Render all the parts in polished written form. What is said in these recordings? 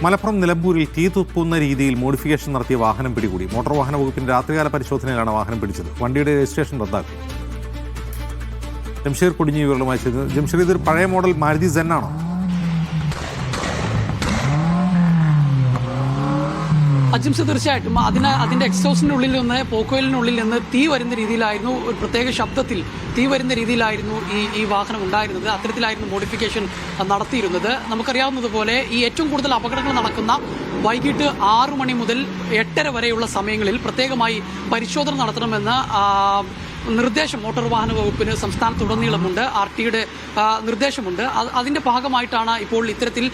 മലപ്പുറം നിലമ്പൂരിൽ തീ തുപ്പുന്ന രീതിയിൽ മോഡിഫിക്കേഷൻ നടത്തിയ വാഹനം പിടികൂടി. മോട്ടോർ വാഹന വകുപ്പിന്റെ രാത്രികാല പരിശോധനയിലാണ് വാഹനം പിടിച്ചത്. വണ്ടിയുടെ രജിസ്ട്രേഷൻ റദ്ദാക്കി. ജംഷീർ കൊടിഞ്ഞി വിവരങ്ങളുമായി ചെയ്തത്. ജംഷീർ, ഇതൊരു പഴയ മോഡൽ മാരുതി സെൻ ആണോ? അജിംസ്, തീർച്ചയായിട്ടും അതിന്റെ എക്സോസിന്റെ ഉള്ളിൽ നിന്ന്, പോക്കോയിലിനുള്ളിൽ നിന്ന് തീ വരുന്ന രീതിയിലായിരുന്നു, ഒരു പ്രത്യേക ശബ്ദത്തിൽ തീ വരുന്ന രീതിയിലായിരുന്നു ഈ വാഹനം ഉണ്ടായിരുന്നത്. അത്തരത്തിലായിരുന്നു മോഡിഫിക്കേഷൻ നടത്തിയിരുന്നത്. നമുക്കറിയാവുന്നതുപോലെ ഈ ഏറ്റവും കൂടുതൽ അപകടങ്ങൾ നടക്കുന്ന വൈകിട്ട് 6 മണി മുതൽ 8:30 വരെയുള്ള സമയങ്ങളിൽ പ്രത്യേകമായി പരിശോധന നടത്തണമെന്ന് നിർദ്ദേശം മോട്ടോർ വാഹന വകുപ്പിന് സംസ്ഥാനത്തുടനീളമുണ്ട്. RTയുടെ നിർദ്ദേശമുണ്ട്. അതിന്റെ ഭാഗമായിട്ടാണ് ഇപ്പോൾ ഇത്തരത്തിൽ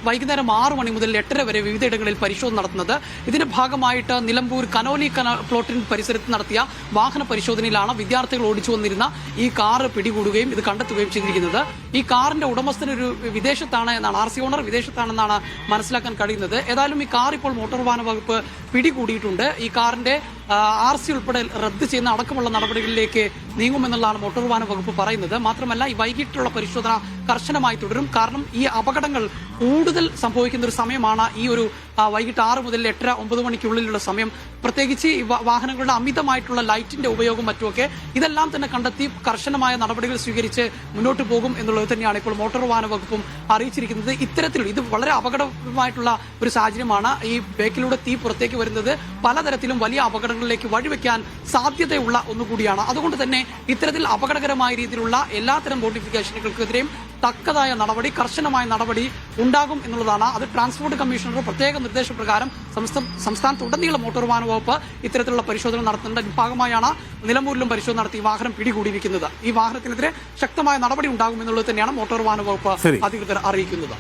വൈകുന്നേരം 6 മണി മുതൽ 8:30 വരെ വിവിധയിടങ്ങളിൽ പരിശോധന നടത്തുന്നത്. ഇതിന്റെ ഭാഗമായിട്ട് നിലമ്പൂർ കനോലി പ്ലോട്ടിൻ പരിസരത്ത് നടത്തിയ വാഹന പരിശോധനയിലാണ് വിദ്യാർത്ഥികൾ ഓടിച്ചു വന്നിരുന്ന ഈ കാറ് പിടികൂടുകയും ഇത് കണ്ടെത്തുകയും ചെയ്തിരിക്കുന്നത്. ഈ കാറിന്റെ ഉടമസ്ഥനൊരു വിദേശത്താണ് എന്നാണ്, RC ഓണർ വിദേശത്താണെന്നാണ് മനസ്സിലാക്കാൻ കഴിയുന്നത്. ഏതായാലും ഈ കാർ ഇപ്പോൾ മോട്ടോർ വാഹന വകുപ്പ് പിടികൂടിയിട്ടുണ്ട്. ഈ കാറിന്റെ RC ഉൾപ്പെടെ റദ്ദ് ചെയ്യുന്ന അടക്കമുള്ള നടപടികളിലേക്ക് നീങ്ങുമെന്നുള്ളതാണ് മോട്ടോർ വാഹന വകുപ്പ് പറയുന്നത്. മാത്രമല്ല, ഈ വൈകിട്ടുള്ള പരിശോധന കർശനമായി തുടരും. കാരണം ഈ അപകടങ്ങൾ കൂടുതൽ സംഭവിക്കുന്ന ഒരു സമയമാണ് ഈ ഒരു വൈകിട്ട് 6 മുതൽ 8:30, 9 മണിക്കുള്ളിലുള്ള സമയം. പ്രത്യേകിച്ച് ഈ വാഹനങ്ങളുടെ അമിതമായിട്ടുള്ള ലൈറ്റിന്റെ ഉപയോഗം മറ്റുമൊക്കെ ഇതെല്ലാം തന്നെ കണ്ടെത്തി കർശനമായ നടപടികൾ സ്വീകരിച്ച് മുന്നോട്ട് പോകും എന്നുള്ളത് തന്നെയാണ് ഇപ്പോൾ മോട്ടോർ വാഹന വകുപ്പും അറിയിച്ചിരിക്കുന്നത്. ഇത്തരത്തിൽ ഇത് വളരെ അപകടമായിട്ടുള്ള ഒരു സാഹചര്യമാണ്. ഈ ബേക്കിലൂടെ തീ പുറത്തേക്ക് വരുന്നത് പലതരത്തിലും വലിയ അപകടങ്ങളിലേക്ക് വഴിവെക്കാൻ സാധ്യതയുള്ള ഒന്നുകൂടിയാണ്. അതുകൊണ്ട് തന്നെ ഇത്തരത്തിൽ അപകടകരമായ രീതിയിലുള്ള എല്ലാത്തരം മോഡിഫിക്കേഷനുകൾക്കെതിരെയും തക്കതായ നടപടി, കർശനമായ നടപടി ഉണ്ടാകും എന്നുള്ളതാണ്. അത് ട്രാൻസ്പോർട്ട് കമ്മീഷണറുടെ പ്രത്യേക നിർദ്ദേശപ്രകാരം സംസ്ഥാനത്തുടനീളം മോട്ടോർ വാഹന വകുപ്പ് ഇത്തരത്തിലുള്ള പരിശോധന നടത്തുന്നതിന്റെ ഭാഗമായാണ് നിലമ്പൂരിലും പരിശോധന നടത്തി വാഹനം പിടികൂടിയിരിക്കുന്നത്. ഈ വാഹനത്തിനെതിരെ ശക്തമായ നടപടി ഉണ്ടാകും എന്നുള്ളത് തന്നെയാണ് മോട്ടോർ വാഹന വകുപ്പ് അധികൃതർ അറിയിക്കുന്നത്.